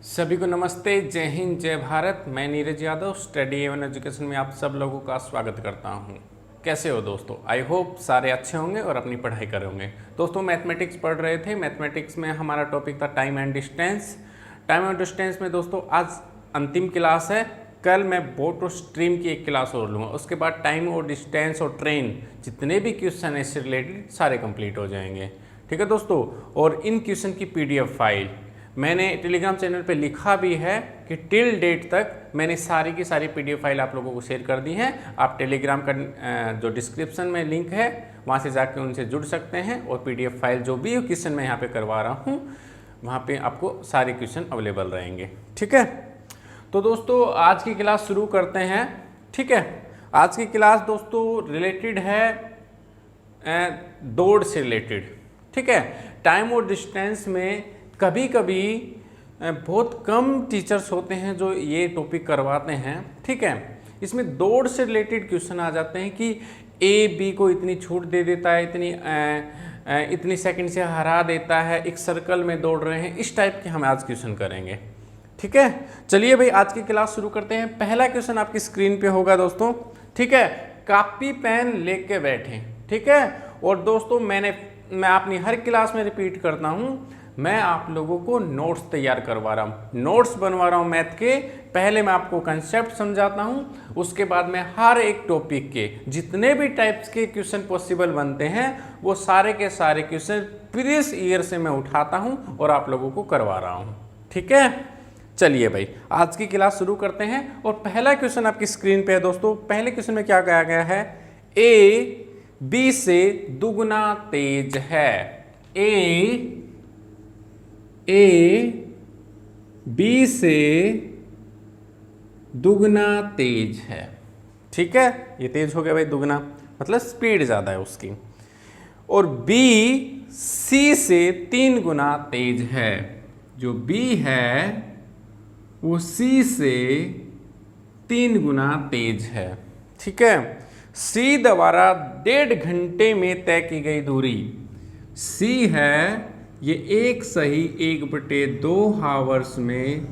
सभी को नमस्ते, जय हिंद, जय भारत। मैं नीरज यादव स्टडी एवं एजुकेशन में आप सब लोगों का स्वागत करता हूं। कैसे हो दोस्तों? आई होप सारे अच्छे होंगे और अपनी पढ़ाई कर होंगे। दोस्तों मैथमेटिक्स पढ़ रहे थे। मैथमेटिक्स में हमारा टॉपिक था time and distance. Time and distance में दोस्तों आज अंतिम क्लास है। कल मैं बोट और स्ट्रीम की एक क्लास और लूँगा। उसके बाद टाइम और डिस्टेंस और ट्रेन जितने भी क्वेश्चन है इससे रिलेटेड सारे कंप्लीट हो जाएंगे। ठीक है दोस्तों। और इन क्वेश्चन की पीडीएफ फाइल मैंने टेलीग्राम चैनल पे लिखा भी है कि टिल डेट तक मैंने सारी की सारी पीडीएफ फाइल आप लोगों को शेयर कर दी है। आप टेलीग्राम का जो डिस्क्रिप्शन में लिंक है वहाँ से जाके उनसे जुड़ सकते हैं और पीडीएफ फाइल जो भी क्वेश्चन मैं यहाँ पे करवा रहा हूँ वहाँ पे आपको सारे क्वेश्चन अवेलेबल रहेंगे। ठीक है, तो दोस्तों आज की क्लास शुरू करते हैं। ठीक है, आज की क्लास दोस्तों रिलेटेड है दौड़ से रिलेटेड। ठीक है, टाइम और डिस्टेंस में कभी कभी बहुत कम टीचर्स होते हैं जो ये टॉपिक करवाते हैं। ठीक है, इसमें दौड़ से रिलेटेड क्वेश्चन आ जाते हैं कि ए बी को इतनी छूट दे देता है, इतनी सेकंड से हरा देता है, एक सर्कल में दौड़ रहे हैं। इस टाइप के हम आज क्वेश्चन करेंगे। ठीक है, चलिए भाई आज की क्लास शुरू करते हैं। पहला क्वेश्चन आपकी स्क्रीन पे होगा दोस्तों। ठीक है, कॉपी पेन लेके बैठे। ठीक है, और दोस्तों मैं अपनी हर क्लास में रिपीट करता हूँ, मैं आप लोगों को नोट्स तैयार करवा रहा हूँ, नोट्स बनवा रहा हूँ मैथ के। पहले मैं आपको कंसेप्ट समझाता हूँ, उसके बाद मैं हर एक टॉपिक के जितने भी टाइप्स के क्वेश्चन पॉसिबल बनते हैं वो सारे के सारे क्वेश्चन प्रीवियस ईयर से मैं उठाता हूँ और आप लोगों को करवा रहा हूँ। ठीक है, चलिए भाई आज की क्लास शुरू करते हैं। और पहला क्वेश्चन आपकी स्क्रीन पे है दोस्तों। पहले क्वेश्चन में क्या कहा गया है? ए बी से दुगना तेज है। ए बी से दुगना तेज है। ठीक है, ये तेज हो गया भाई, दुगना मतलब स्पीड ज़्यादा है उसकी। और बी सी से 3 गुना तेज है। जो बी है वो सी से 3 गुना तेज है। ठीक है, सी द्वारा 1.5 घंटे में तय की गई दूरी। सी है ये 1 सही 1/2 हावर्स में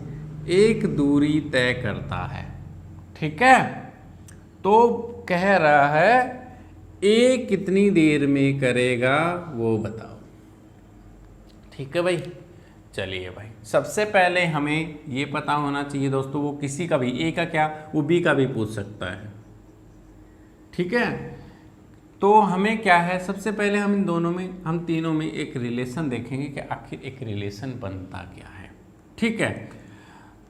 एक दूरी तय करता है। ठीक है, तो कह रहा है ए कितनी देर में करेगा वो बताओ। ठीक है भाई, चलिए भाई सबसे पहले हमें ये पता होना चाहिए दोस्तों, वो किसी का भी ए का क्या वो बी का भी पूछ सकता है। ठीक है, तो हमें क्या है, सबसे पहले हम इन दोनों में, हम तीनों में एक रिलेशन देखेंगे कि आखिर एक रिलेशन बनता क्या है। ठीक है,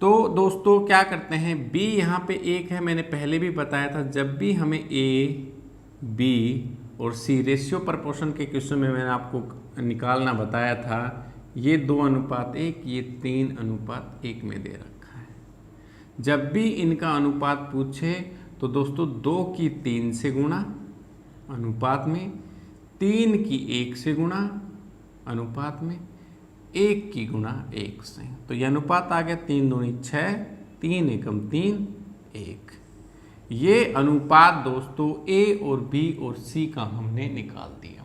तो दोस्तों क्या करते हैं, बी यहाँ पे 1 है। मैंने पहले भी बताया था, जब भी हमें ए बी और सी रेशियो प्रपोर्शन के क्वेश्चन में मैंने आपको निकालना बताया था, ये 2:1, ये 3:1 में दे रखा है। जब भी इनका अनुपात पूछे तो दोस्तों 2 की 3 से गुणा अनुपात में, 3 की 1 से गुणा अनुपात में, 1 की गुणा 1 से। तो यह अनुपात आ गया 3 दूनी 6, 3 एकम 3, 1। ये अनुपात दोस्तों ए और बी और सी का हमने निकाल दिया।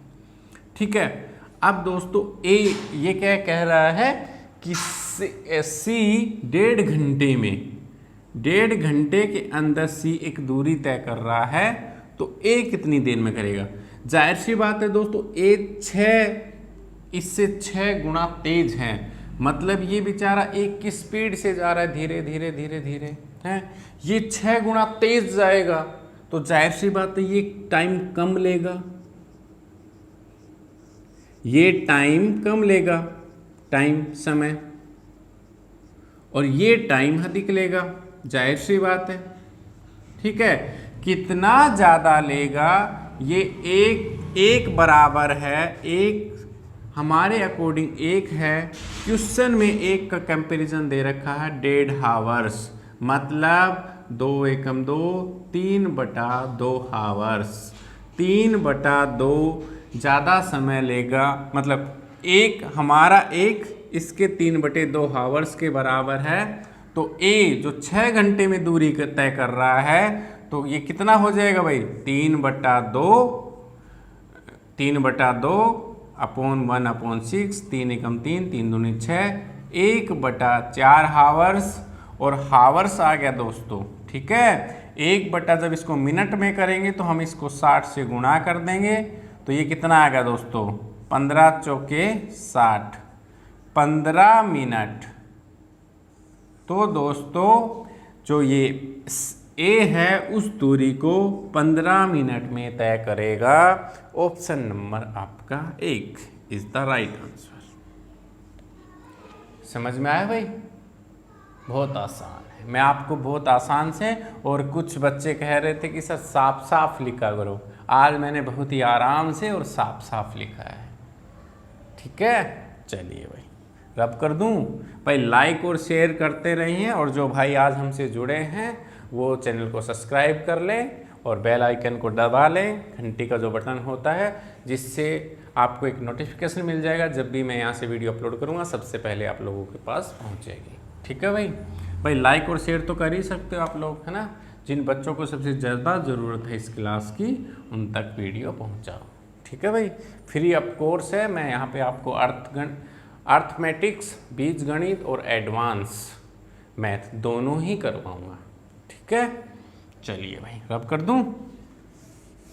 ठीक है, अब दोस्तों ए ये क्या कह रहा है कि सी 1.5 घंटे में, 1.5 घंटे के अंदर सी एक दूरी तय कर रहा है, तो ए कितनी देर में करेगा? जाहिर सी बात है दोस्तों, ए 6 इससे 6 गुना तेज है। मतलब ये बेचारा 1 की स्पीड से जा रहा है, धीरे धीरे धीरे धीरे है, ये 6 गुना तेज जाएगा, तो जाहिर सी बात है ये टाइम कम लेगा, ये टाइम कम लेगा, टाइम समय, और ये टाइम अधिक लेगा, जाहिर सी बात है। ठीक है, कितना ज़्यादा लेगा, ये एक बराबर है, एक हमारे अकॉर्डिंग 1 है। क्वेश्चन में 1 का कंपैरिजन दे रखा है 1.5 हावर्स, मतलब 2 एकम 2, 3/2 हावर्स। 3/2 ज़्यादा समय लेगा, मतलब हमारा 1 इसके 3/2 हावर्स के बराबर है। तो ए जो 6 घंटे में दूरी तय कर रहा है, तो ये कितना हो जाएगा भाई? 3/2 अपॉन 1/6, 3 एकम 3, 3 दूनी 6, 1/4 हावर्स, और हावर्स आ गया दोस्तों, ठीक है। 1 जब इसको मिनट में करेंगे तो हम इसको 60 से गुणा कर देंगे, तो ये कितना आएगा दोस्तों, 15 चौके 60, 15 मिनट। तो दोस्तों जो ये ए है उस दूरी को 15 मिनट में तय करेगा। ऑप्शन नंबर आपका 1 इज द राइट आंसर। समझ में आया भाई? बहुत आसान है, मैं आपको बहुत आसान से, और कुछ बच्चे कह रहे थे कि सर साफ साफ लिखा करो, आज मैंने बहुत ही आराम से और साफ साफ लिखा है, ठीक है। चलिए भाई रब कर दूं भाई, लाइक और शेयर करते रहिए, और जो भाई आज हमसे जुड़े हैं वो चैनल को सब्सक्राइब कर लें और बेल आइकन को दबा लें, घंटी का जो बटन होता है, जिससे आपको एक नोटिफिकेशन मिल जाएगा जब भी मैं यहाँ से वीडियो अपलोड करूँगा, सबसे पहले आप लोगों के पास पहुँचेगी, ठीक है भाई। भाई लाइक और शेयर तो कर ही सकते हो आप लोग, है ना। जिन बच्चों को सबसे ज़्यादा ज़रूरत है इस क्लास की, उन तक वीडियो पहुँचाओ, ठीक है भाई। फ्री ऑफ कोर्स है, मैं यहाँ पे आपको अर्थमेटिक्स, बीजगणित और एडवांस मैथ दोनों ही करवाऊँगा, ठीक है। चलिए भाई रब कर दूँ।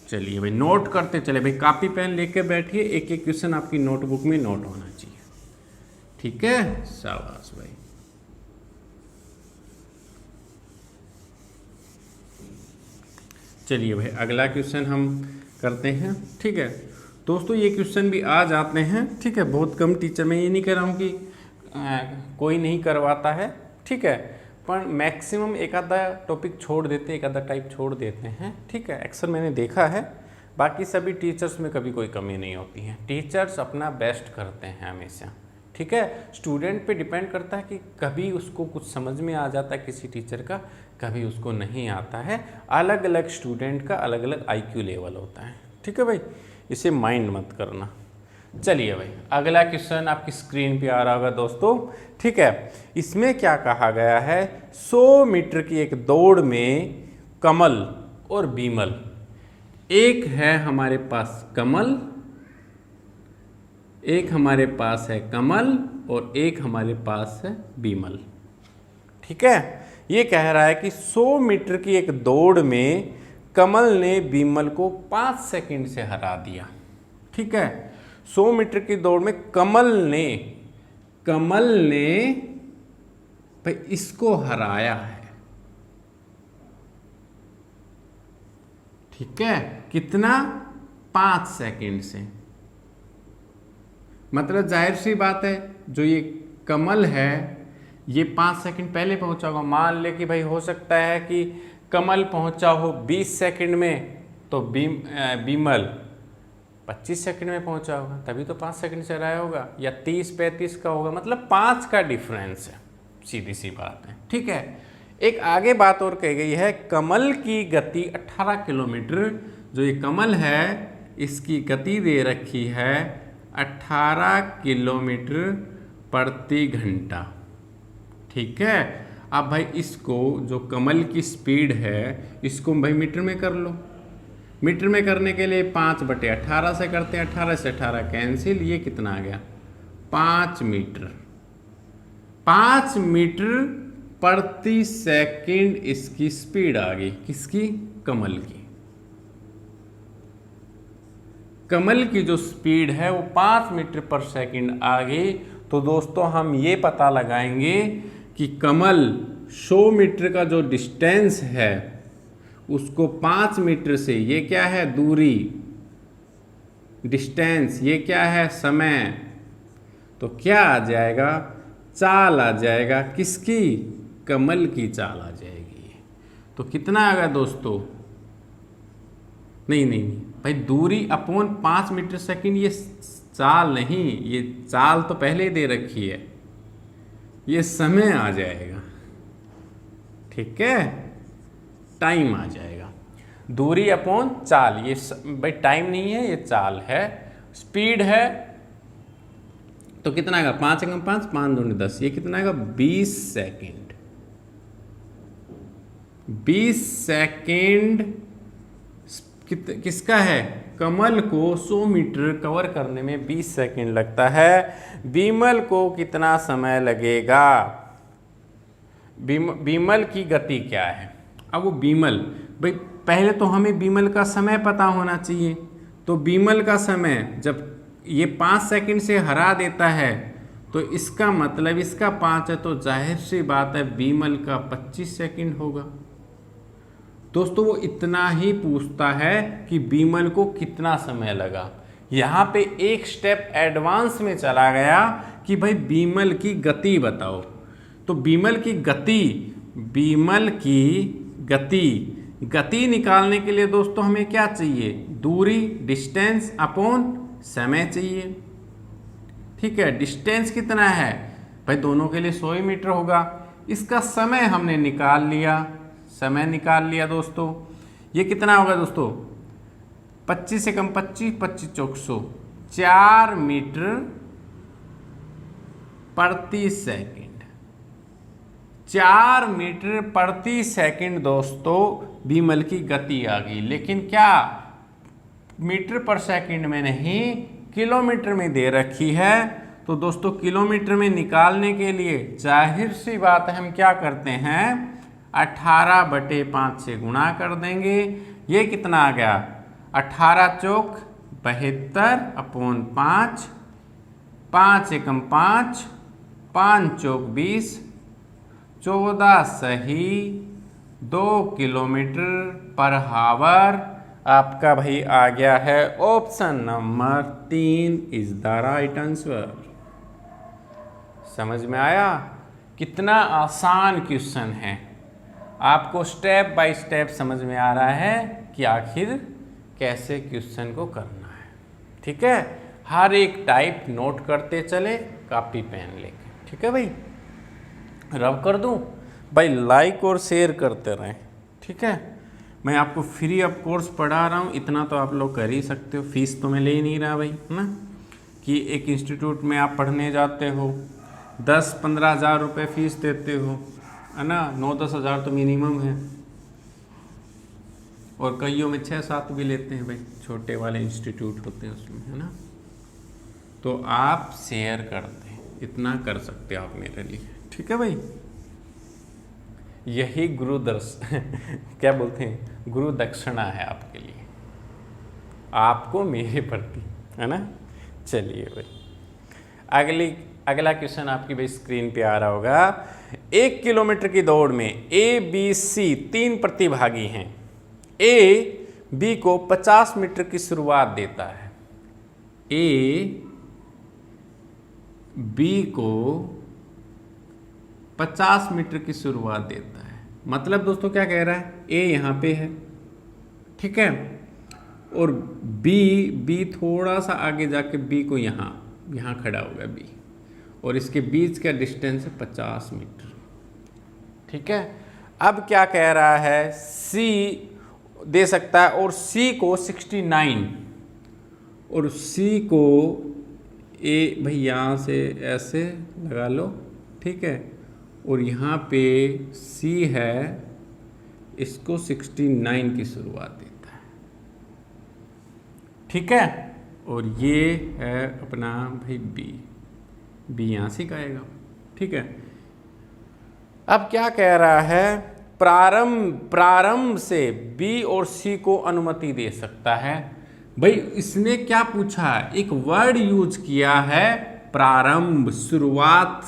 चलिए भाई नोट करते चले भाई, कॉपी पेन लेके बैठिए, एक एक क्वेश्चन आपकी नोटबुक में नोट होना चाहिए, ठीक है। शाबाश भाई। चलिए भाई अगला क्वेश्चन हम करते हैं, ठीक है दोस्तों। ये क्वेश्चन भी आ जाते हैं, ठीक है, बहुत कम टीचर, मैं ये नहीं कह रहा हूँ कि कोई नहीं करवाता है, ठीक है, पर मैक्सिमम एक आधा टॉपिक छोड़ देते, एक आधा टाइप छोड़ देते हैं, ठीक है, अक्सर मैंने देखा है। बाकी सभी टीचर्स में कभी कोई कमी नहीं होती है, टीचर्स अपना बेस्ट करते हैं हमेशा, ठीक है। स्टूडेंट पे डिपेंड करता है कि कभी उसको कुछ समझ में आ जाता है किसी टीचर का, कभी उसको नहीं आता है। अलग अलग स्टूडेंट का अलग अलग IQ लेवल होता है, ठीक है भाई, इसे माइंड मत करना। चलिए भाई अगला क्वेश्चन आपकी स्क्रीन पे आ रहा होगा दोस्तों, ठीक है। इसमें क्या कहा गया है, 100 मीटर की एक दौड़ में कमल और बीमल, एक है हमारे पास कमल, एक हमारे पास है कमल और एक हमारे पास है बीमल, ठीक है। ये कह रहा है कि 100 मीटर की एक दौड़ में कमल ने बीमल को 5 सेकंड से हरा दिया, ठीक है। 100 मीटर की दौड़ में कमल ने भाई इसको हराया है, ठीक है, कितना, 5 सेकंड से। मतलब जाहिर सी बात है जो ये कमल है ये 5 सेकंड पहले पहुंचा होगा। मान ले कि भाई हो सकता है कि कमल पहुंचा हो 20 सेकंड में, तो बीमल 25 सेकंड में पहुंचा होगा, तभी तो 5 सेकंड से रहा होगा, या 30-35 का होगा, मतलब 5 का डिफरेंस है, सीधी सी बात है, ठीक है। एक आगे बात और कही गई है, कमल की गति 18 किलोमीटर, जो ये कमल है इसकी गति दे रखी है 18 किलोमीटर प्रति घंटा, ठीक है। अब भाई इसको जो कमल की स्पीड है इसको भाई मीटर में कर लो। मीटर में करने के लिए 5/18 से करते हैं, 18 से 18 कैंसिल, ये कितना आ गया, 5 मीटर। 5 मीटर प्रति सेकंड इसकी स्पीड आ गई, किसकी, कमल की। कमल की जो स्पीड है वो 5 मीटर पर सेकंड आ गई। तो दोस्तों हम ये पता लगाएंगे कि कमल 100 मीटर का जो डिस्टेंस है उसको 5 मीटर से, ये क्या है, दूरी, डिस्टेंस, ये क्या है, समय, तो क्या आ जाएगा, चाल आ जाएगा, किसकी, कमल की चाल आ जाएगी। तो कितना आएगा दोस्तों, नहीं भाई, दूरी अपॉन 5 मीटर सेकंड, ये चाल नहीं, ये चाल तो पहले ही दे रखी है, ये समय आ जाएगा, ठीक है, टाइम आ जाएगा। दूरी अपॉन चाल, ये भाई टाइम नहीं है, ये चाल है। स्पीड है तो कितना आएगा, 5 × 5, 5 दूनी 10, ये कितना आएगा, 20 सेकेंड। 20 सेकेंड किसका है, कमल को 100 मीटर कवर करने में 20 सेकंड लगता है, बीमल को कितना समय लगेगा? बीमल की गति क्या है? अब वो बीमल, भाई पहले तो हमें बीमल का समय पता होना चाहिए। तो बीमल का समय जब ये 5 सेकंड से हरा देता है तो इसका मतलब इसका 5 है, तो जाहिर सी बात है बीमल का 25 सेकंड होगा। दोस्तों वो इतना ही पूछता है कि बीमल को कितना समय लगा। यहाँ पे एक स्टेप एडवांस में चला गया कि भाई बीमल की गति बताओ। तो बीमल की गति निकालने के लिए दोस्तों हमें क्या चाहिए? दूरी, डिस्टेंस अपॉन समय चाहिए। ठीक है, डिस्टेंस कितना है भाई? दोनों के लिए 100 मीटर होगा। इसका समय हमने निकाल लिया, दोस्तों। ये कितना होगा दोस्तों? 25 से कम 25, 25 चौक 100, 4 मीटर प्रति सेकंड। 4 मीटर प्रति सेकंड दोस्तों बीमल की गति आ गई। लेकिन क्या मीटर पर सेकंड में नहीं, किलोमीटर में दे रखी है। तो दोस्तों किलोमीटर में निकालने के लिए जाहिर सी बात है हम क्या करते हैं? 18/5 से गुणा कर देंगे। ये कितना आ गया? 18 चौक 72 अपॉन 5, 5 एकम 5, 5 चौक 20, 14 सही 2 किलोमीटर पर हावर। आपका भाई आ गया है option number 3 is the right answer. समझ में आया? कितना आसान क्वेश्चन है। आपको स्टेप बाय स्टेप समझ में आ रहा है कि आखिर कैसे क्वेश्चन को करना है। ठीक है, हर एक टाइप नोट करते चले कॉपी पेन लेके। ठीक है भाई, रब कर दूं भाई, लाइक और शेयर करते रहें। ठीक है, मैं आपको फ्री ऑफ कोर्स पढ़ा रहा हूँ, इतना तो आप लोग कर ही सकते हो। फीस तो मैं ले नहीं रहा भाई, है ना, कि एक इंस्टीट्यूट में आप पढ़ने जाते हो 10-15 हज़ार रुपये फीस देते हो, है ना, 9-10 हज़ार तो मिनिमम है, और कईयों में 6-7 भी लेते हैं भाई, छोटे वाले इंस्टीट्यूट होते हैं उसमें, है ना। तो आप शेयर कर दें, इतना कर सकते हो आप मेरे लिए। ठीक है भाई, यही क्या बोलते हैं, गुरु दक्षिणा है आपके लिए, आपको मेरे प्रति, है ना। चलिए भाई, अगला क्वेश्चन आपकी भाई स्क्रीन पे आ रहा होगा। 1 किलोमीटर की दौड़ में ABC 3 प्रतिभागी हैं। A B को 50 मीटर की शुरुआत देता है। A B को 50 मीटर की शुरुआत देता है। मतलब दोस्तों क्या कह रहा है? A यहाँ पे है, ठीक है, और B थोड़ा सा आगे जाके B को यहाँ खड़ा होगा B, और इसके बीच का डिस्टेंस है 50 मीटर। ठीक है, अब क्या कह रहा है? C दे सकता है, और C को 69, और C को A भाई यहाँ से ऐसे लगा लो, ठीक है, और यहाँ पे C है, इसको 69 की शुरुआत देता है। ठीक है, और ये है अपना भाई B यहाँ से आएगा। ठीक है, अब क्या कह रहा है? प्रारंभ से B और C को अनुमति दे सकता है। भाई इसने क्या पूछा? एक वर्ड यूज किया है, प्रारंभ, शुरुआत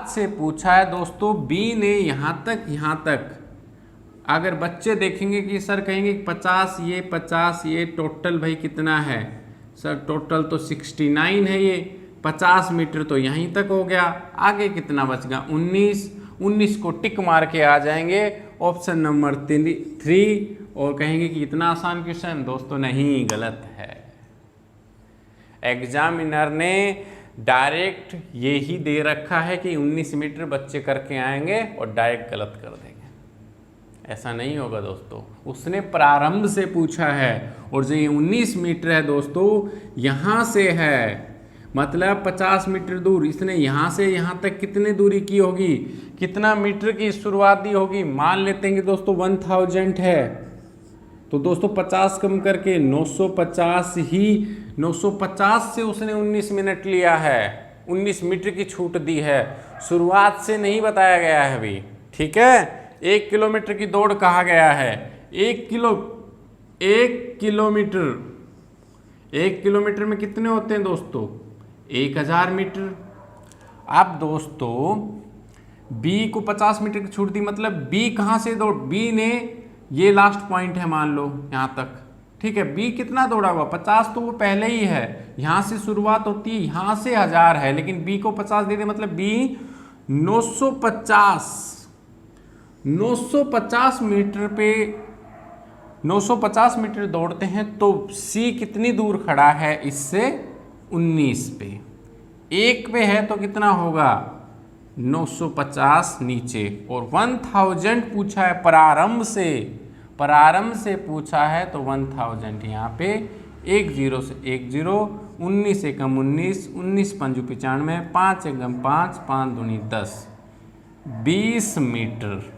से पूछा है दोस्तों। B ने यहाँ तक अगर बच्चे देखेंगे कि सर कहेंगे 50 ये टोटल भाई कितना है सर? टोटल तो 69 है, ये 50 मीटर तो यहीं तक हो गया, आगे कितना बच गया? 19 को टिक मार के आ जाएंगे ऑप्शन नंबर 3, और कहेंगे कि इतना आसान क्वेश्चन। दोस्तों नहीं, गलत है। एग्जामिनर ने डायरेक्ट यही दे रखा है कि 19 मीटर बच्चे करके आएंगे और डायरेक्ट गलत कर देंगे। ऐसा नहीं होगा दोस्तों, उसने प्रारंभ से पूछा है, और जो ये 19 मीटर है दोस्तों यहाँ से है, मतलब 50 मीटर दूर। इसने यहाँ से यहाँ तक कितनी दूरी की होगी, कितना मीटर की शुरुआत दी होगी? मान लेते हैं कि दोस्तों 1000 है, तो दोस्तों 50 कम करके 950 ही 950 से उसने 19 मिनट लिया है, 19 मीटर की छूट दी है, शुरुआत से नहीं बताया गया है अभी। ठीक है, 1 किलोमीटर की दौड़ कहा गया है। 1 किलोमीटर में कितने होते हैं दोस्तों? 1000 मीटर। अब दोस्तों B को 50 मीटर की छूट दी, मतलब B कहाँ से दौड़, B ने, ये लास्ट पॉइंट है मान लो यहाँ तक, ठीक है। B कितना दौड़ा हुआ? 50 तो वो पहले ही है, यहाँ से शुरुआत होती है, यहाँ से 1000 है, लेकिन B को 50 दे दे, मतलब B 950 मीटर पे 950 मीटर दौड़ते हैं, तो C कितनी दूर खड़ा है इससे? 19 पे। 1 पे है तो कितना होगा? 950 नीचे, और 1000 पूछा है प्रारंभ से पूछा है, तो 1000 यहाँ पे 1 0 से 1 0, 19 एकम 19, 19 पंजू 95, 5 एकम 5, 5 दूनी 10, 20 मीटर।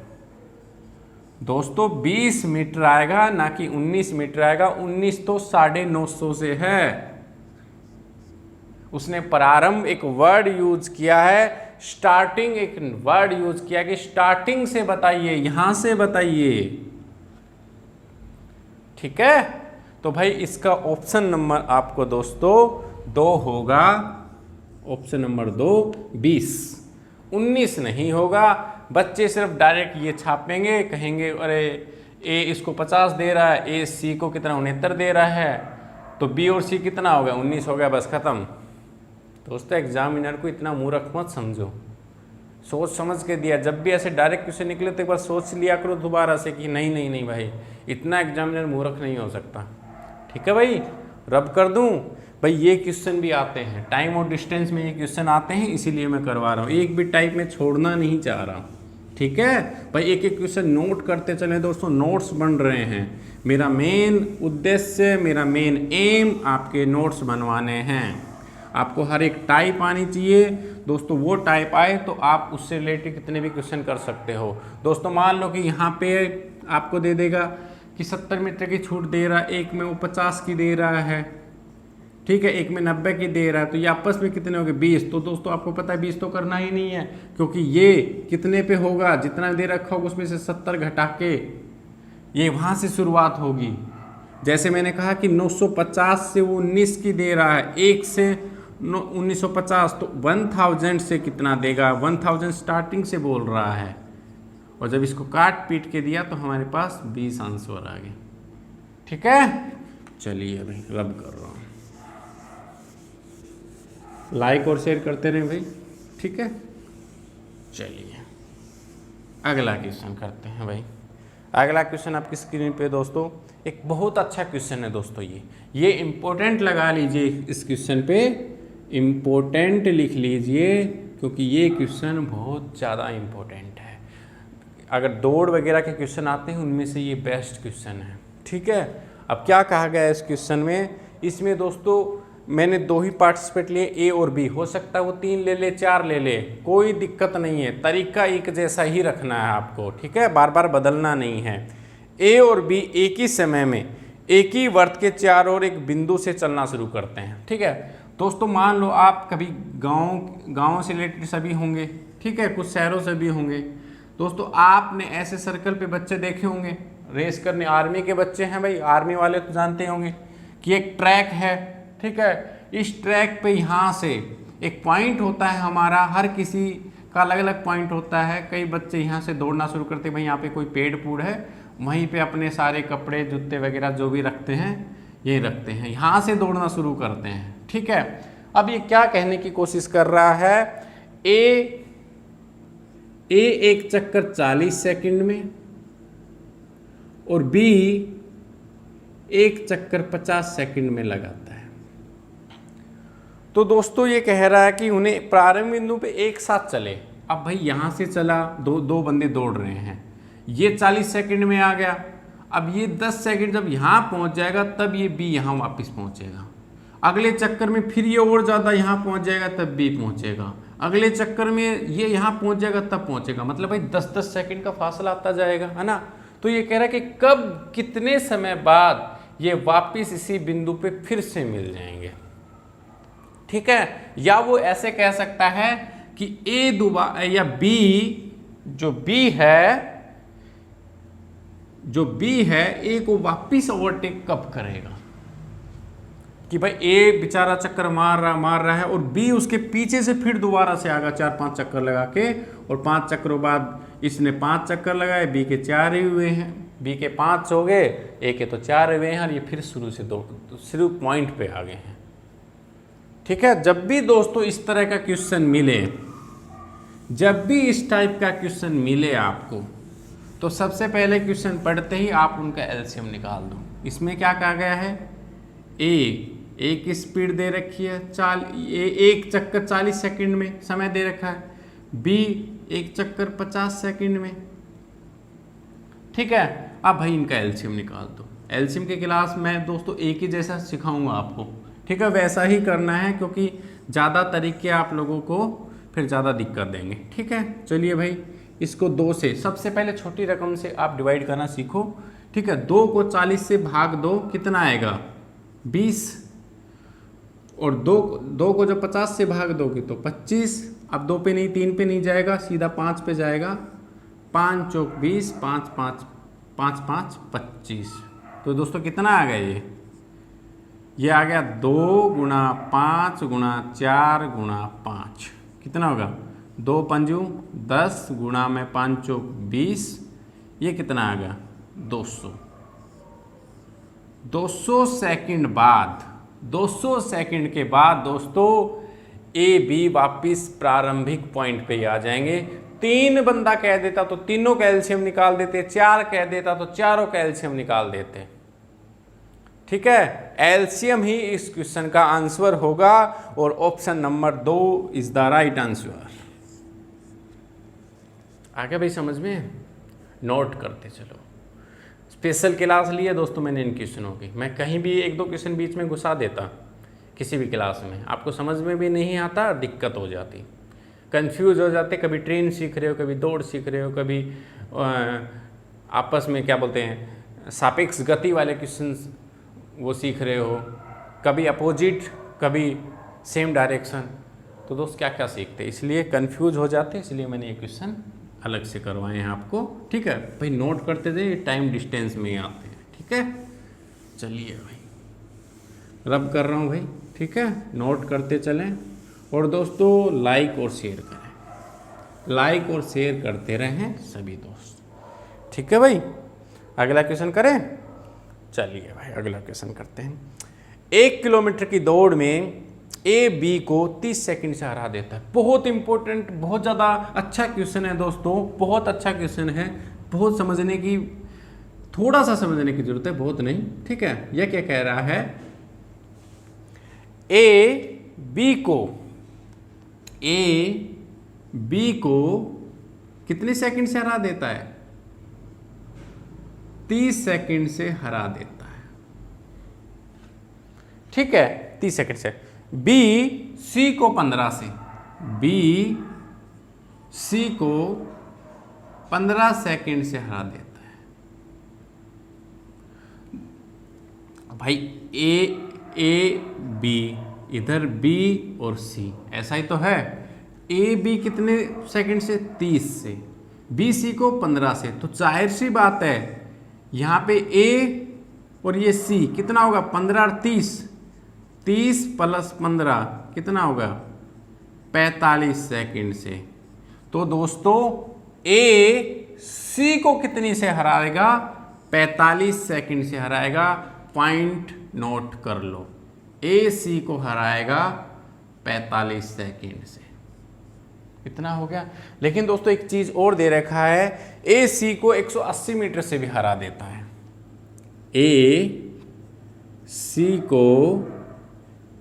दोस्तों 20 मीटर आएगा, ना कि 19 मीटर आएगा। 19 तो 950 से है। उसने प्रारंभ एक वर्ड यूज किया है, स्टार्टिंग एक वर्ड यूज किया कि स्टार्टिंग से बताइए, यहां से बताइए। ठीक है, तो भाई इसका ऑप्शन नंबर आपको दोस्तों 2 होगा। Option number 2 20। 19 नहीं होगा। बच्चे सिर्फ डायरेक्ट ये छापेंगे, कहेंगे अरे ए इसको 50 दे रहा है, ए सी को कितना 69 दे रहा है, तो बी और सी कितना हो गया? 19 हो गया, बस खत्म। दोस्तों एग्जामिनर को इतना मूर्ख मत समझो, सोच समझ के दिया। जब भी ऐसे डायरेक्ट क्वेश्चन निकले तो एक बार सोच लिया करो दोबारा से कि नहीं नहीं नहीं भाई, इतना एग्जामिनर मूर्ख नहीं हो सकता। ठीक है भाई, रब कर दूं भाई, ये क्वेश्चन भी आते हैं, टाइम और डिस्टेंस में ये क्वेश्चन आते हैं, इसीलिए मैं करवा रहा हूँ, एक भी टाइप में छोड़ना नहीं चाह रहा। ठीक है भाई, एक एक क्वेश्चन नोट करते चले दोस्तों, नोट्स बन रहे हैं। मेरा मेन उद्देश्य, मेरा मेन एम आपके नोट्स बनवाने हैं। आपको हर एक टाइप आनी चाहिए दोस्तों, वो टाइप आए तो आप उससे रिलेटेड कितने भी क्वेश्चन कर सकते हो। दोस्तों मान लो कि यहाँ पे आपको दे देगा कि 70 मीटर की छूट दे रहा है, एक में वो 50 की दे रहा है, ठीक है, एक में 90 की दे रहा है, तो ये आपस में कितने हो गए? 20। तो दोस्तों आपको पता है 20 तो करना ही नहीं है, क्योंकि ये कितने पे होगा? जितना दे रखा होगा उसमें से 70 घटा के ये वहाँ से शुरुआत होगी। जैसे मैंने कहा कि 950 से वो 19 की दे रहा है, 1 से 1950, तो 1000 से कितना देगा? 1000 स्टार्टिंग से बोल रहा है, और जब इसको काट पीट के दिया तो हमारे पास 20 आंसर आ गए। ठीक है, चलिए भाई रब कर रहा हूँ, लाइक और शेयर करते रहें भाई। ठीक है, चलिए अगला क्वेश्चन करते हैं भाई। अगला क्वेश्चन आपकी स्क्रीन पे दोस्तों एक बहुत अच्छा क्वेश्चन है दोस्तों, ये इम्पोर्टेंट लगा लीजिए, इस क्वेश्चन पे इम्पोर्टेंट लिख लीजिए, क्योंकि ये क्वेश्चन बहुत ज़्यादा इम्पोर्टेंट है। अगर दौड़ वगैरह के क्वेश्चन आते हैं उनमें से ये बेस्ट क्वेश्चन है। ठीक है, अब क्या कहा गया है इस क्वेश्चन में? इसमें दोस्तों मैंने 2 ही पार्टिसिपेट लिए, ए और बी, हो सकता है वो 3 ले ले 4 ले ले, कोई दिक्कत नहीं है, तरीका एक जैसा ही रखना है आपको। ठीक है, बार बार बदलना नहीं है। ए और बी एक ही समय में एक ही वर्त के चारों ओर एक बिंदु से चलना शुरू करते हैं। ठीक है दोस्तों, मान लो आप कभी गाँव से रिलेटेड सभी होंगे, ठीक है, कुछ शहरों से भी होंगे। दोस्तों आपने ऐसे सर्कल पे बच्चे देखे होंगे रेस करने, आर्मी के बच्चे हैं भाई, आर्मी वाले तो जानते होंगे कि एक ट्रैक है, ठीक है, इस ट्रैक पे यहाँ से एक पॉइंट होता है हमारा, हर किसी का अलग अलग पॉइंट होता है। कई बच्चे यहाँ से दौड़ना शुरू करते हैं, भाई यहाँ पे कोई पेड़ पूड़ है, वहीं पे अपने सारे कपड़े जूते वगैरह जो भी रखते हैं ये रखते हैं, यहाँ से दौड़ना शुरू करते हैं। ठीक है, अब ये क्या कहने की कोशिश कर रहा है? ए एक चक्कर 40 सेकंड में और बी एक चक्कर 50 सेकंड में लगाता है। तो दोस्तों ये कह रहा है कि उन्हें प्रारंभ बिंदु पे एक साथ चले। अब भाई यहाँ से चला, दो बंदे दौड़ रहे हैं, ये 40 सेकंड में आ गया, अब ये 10 सेकंड जब यहाँ पहुँच जाएगा तब ये बी यहाँ वापस पहुँचेगा, अगले चक्कर में फिर ये और ज़्यादा यहाँ पहुँच जाएगा तब बी पहुँचेगा, अगले चक्कर में ये यहाँ पहुँच जाएगा तब पहुँचेगा, मतलब भाई 10-10 सेकंड का फासला आता जाएगा, है ना। तो ये कह रहा है कि कब कितने समय बाद ये वापिस इसी बिंदु पे फिर से मिल जाएंगे। ठीक है, या वो ऐसे कह सकता है कि ए दोबारा या बी जो बी है ए को वापिस ओवरटेक कब करेगा, कि भाई ए बेचारा चक्कर मार रहा है और बी उसके पीछे से फिर दोबारा से आगा 4-5 चक्कर लगा के, और 5 चक्करों बाद इसने 5 चक्कर लगाए, बी के 4 ही हुए हैं, बी के 5 हो गए, ए के तो 4 हुए हैं, और ये फिर शुरू पॉइंट पे आ गए हैं। ठीक है, जब भी दोस्तों इस तरह का क्वेश्चन मिले, जब भी इस टाइप का क्वेश्चन मिले आपको, तो सबसे पहले क्वेश्चन पढ़ते ही आप उनका एलसीएम निकाल दो। इसमें क्या कहा गया है, ए की स्पीड दे रखी है, एक चक्कर 40 सेकंड में समय दे रखा है, बी एक चक्कर 50 सेकंड में। ठीक है, अब भाई इनका एलसीएम निकाल दो। एलसीएम के क्लास में दोस्तों एक ही जैसा सिखाऊंगा आपको। ठीक है, वैसा ही करना है, क्योंकि ज़्यादा तरीके आप लोगों को फिर ज़्यादा दिक्कत देंगे। ठीक है, चलिए भाई इसको 2 से, सबसे पहले छोटी रकम से आप डिवाइड करना सीखो। ठीक है, 2 को 40 से भाग दो, कितना आएगा 20, और 2 को जब 50 से भाग दोगे तो 25। अब 2 पे नहीं, 3 पे नहीं जाएगा, सीधा 5 पे जाएगा। 5 चौक 20, 5 5 25। तो दोस्तों कितना आ गया ये आ गया 2 गुणा 5 गुणा 4 गुणा 5। कितना होगा 2 पंजू 10 गुणा में 5 चौक 20, ये कितना आ गया 200। 200 सेकंड बाद, 200 सेकंड के बाद दोस्तों ए बी वापिस प्रारंभिक पॉइंट पे ही आ जाएंगे। 3 बंदा कह देता तो तीनों का एलसीएम निकाल देते, 4 कह देता तो चारों का एलसीएम निकाल देते। ठीक है, एलसीएम ही इस क्वेश्चन का आंसर होगा, और option number 2 is the right answer. आगे भाई समझ में, नोट करते चलो। स्पेशल क्लास लिए दोस्तों मैंने इन क्वेश्चनों की, मैं कहीं भी 1-2 क्वेश्चन बीच में घुसा देता किसी भी क्लास में, आपको समझ में भी नहीं आता, दिक्कत हो जाती, कंफ्यूज हो जाते। कभी ट्रेन सीख रहे हो, कभी दौड़ सीख रहे हो, कभी आपस में क्या बोलते हैं सापेक्ष गति वाले क्वेश्चन वो सीख रहे हो, कभी अपोजिट, कभी सेम डायरेक्शन। तो दोस्त क्या क्या सीखते, इसलिए कंफ्यूज हो जाते, इसलिए मैंने ये क्वेश्चन अलग से करवाए हैं आपको। ठीक है भाई, नोट करते थे, टाइम डिस्टेंस में ही आते हैं। ठीक है, चलिए भाई रब कर रहा हूँ भाई। ठीक है, नोट करते चलें, और दोस्तों लाइक और शेयर करें, लाइक और शेयर करते रहें सभी दोस्त। ठीक है भाई, अगला क्वेश्चन करें। चलिए भाई अगला क्वेश्चन करते हैं। 1 किलोमीटर की दौड़ में ए बी को 30 सेकंड से हरा देता है। बहुत इंपॉर्टेंट, बहुत ज़्यादा अच्छा क्वेश्चन है दोस्तों, बहुत अच्छा क्वेश्चन है, बहुत समझने की, थोड़ा सा समझने की जरूरत है, बहुत नहीं। ठीक है, यह क्या कह रहा है, ए बी को कितने सेकंड से हरा देता है, 30 सेकंड से हरा देता है। ठीक है, 30 सेकंड से। बी सी को 15 से, बी सी को 15 सेकंड से हरा देता है। भाई ए बी, इधर बी और सी, ऐसा ही तो है। ए बी कितने सेकंड से, 30 से, बी सी को 15 से, तो जाहिर सी बात है यहाँ पे ए और ये सी कितना होगा, 15 और 30, 30 + 15 कितना होगा 45 सेकंड से। तो दोस्तों ए सी को कितनी से हराएगा, 45 सेकंड से हराएगा। पॉइंट नोट कर लो, ए सी को हराएगा 45 सेकंड से। इतना हो गया। लेकिन दोस्तों एक चीज और दे रखा है, ए सी को 180 मीटर से भी हरा देता है। ए सी को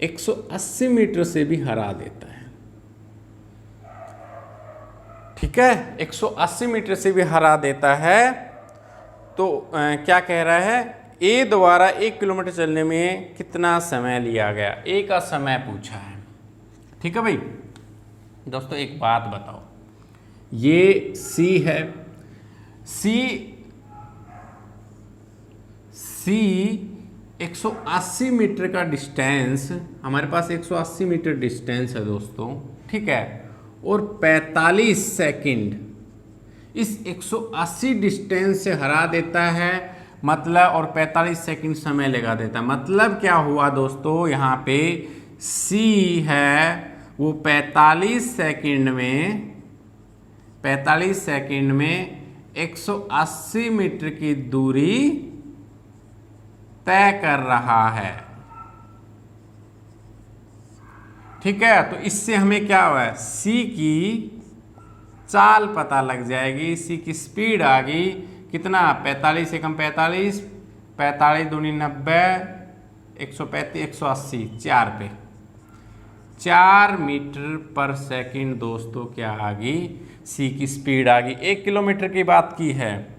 180 मीटर से भी हरा देता है। ठीक है, 180 मीटर से भी हरा देता है। तो क्या कह रहा है, ए द्वारा 1 किलोमीटर चलने में कितना समय लिया गया, ए का समय पूछा है। ठीक है भाई दोस्तों, एक बात बताओ, ये सी है, सी सी 180 मीटर का डिस्टेंस, हमारे पास 180 मीटर डिस्टेंस है दोस्तों, ठीक है, और 45 सेकंड इस 180 डिस्टेंस से हरा देता है, मतलब, और 45 सेकंड समय लगा देता है। मतलब क्या हुआ दोस्तों, यहाँ पे सी है वो 45 सेकंड में 180 मीटर की दूरी तय कर रहा है, ठीक है। तो इससे हमें क्या हुआ है, सी की चाल पता लग जाएगी, सी की स्पीड आ गई कितना, 45 से कम 45, 45 दूनी 90, 135, 180, 4 पे 4 मीटर पर सेकंड दोस्तों क्या आ गई, सी की स्पीड आ गई। 1 किलोमीटर की बात की है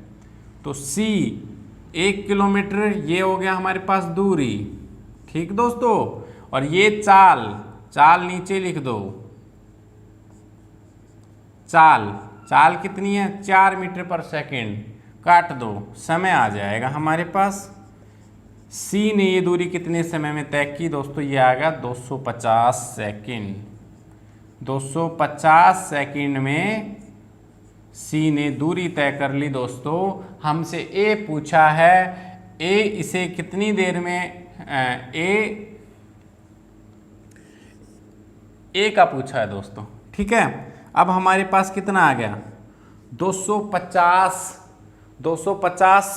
तो सी 1 किलोमीटर, ये हो गया हमारे पास दूरी, ठीक दोस्तों। और ये चाल नीचे लिख दो, चाल कितनी है, 4 मीटर पर सेकंड, काट दो, समय आ जाएगा हमारे पास। सी ने ये दूरी कितने समय में तय की दोस्तों, ये आ गया 250 सेकंड। 250 सेकंड में सी ने दूरी तय कर ली दोस्तों। हमसे ए पूछा है, ए इसे कितनी देर में, ए का पूछा है दोस्तों, ठीक है। अब हमारे पास कितना आ गया, 250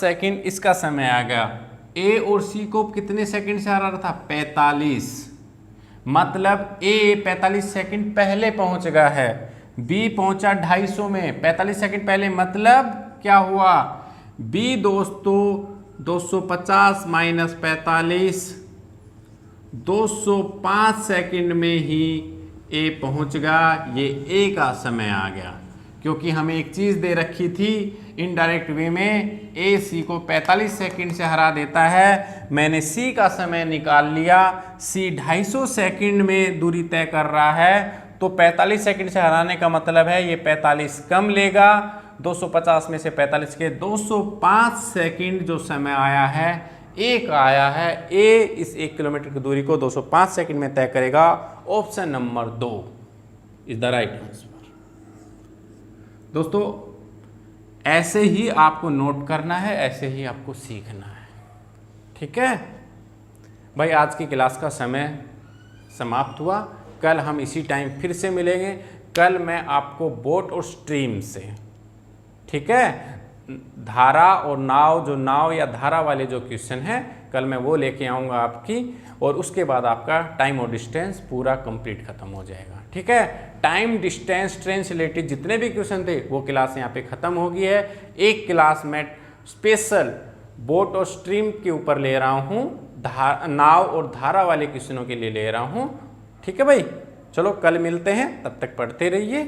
सेकंड इसका समय आ गया। ए और सी को कितने सेकंड से हरा रहा था, 45, मतलब ए 45 सेकंड पहले पहुंच गया है, बी पहुंचा 250 में 45 सेकंड पहले, मतलब क्या हुआ, बी दोस्तों 250 माइनस 45, 205 सेकंड में ही ए पहुंच गया। ये ए का समय आ गया, क्योंकि हमें एक चीज़ दे रखी थी इनडायरेक्ट वे में, ए सी को 45 सेकंड से हरा देता है। मैंने सी का समय निकाल लिया, सी 250 सेकंड में दूरी तय कर रहा है, तो 45 सेकंड से हराने का मतलब है ये 45 कम लेगा, 250 में से 45 के 205 सेकंड जो समय आया है, एक आया है। ए इस 1 किलोमीटर की दूरी को 205 सेकंड में तय करेगा। Option number 2 is the right answer. दोस्तों ऐसे ही आपको नोट करना है, ऐसे ही आपको सीखना है, ठीक है भाई। आज की क्लास का समय समाप्त हुआ, कल हम इसी टाइम फिर से मिलेंगे। कल मैं आपको बोट और स्ट्रीम से, ठीक है, धारा और नाव, जो नाव या धारा वाले जो क्वेश्चन हैं, कल मैं वो लेके आऊँगा आपकी, और उसके बाद आपका टाइम और डिस्टेंस पूरा कंप्लीट खत्म हो जाएगा, ठीक है। टाइम, डिस्टेंस, ट्रेन से रिलेटेड जितने भी क्वेश्चन थे वो क्लास यहाँ पे ख़त्म हो गई है। एक क्लास में स्पेशल बोट और स्ट्रीम के ऊपर ले रहा हूँ, नाव और धारा वाले क्वेश्चनों के लिए ले रहा हूँ, ठीक है भाई। चलो कल मिलते हैं, तब तक पढ़ते रहिए।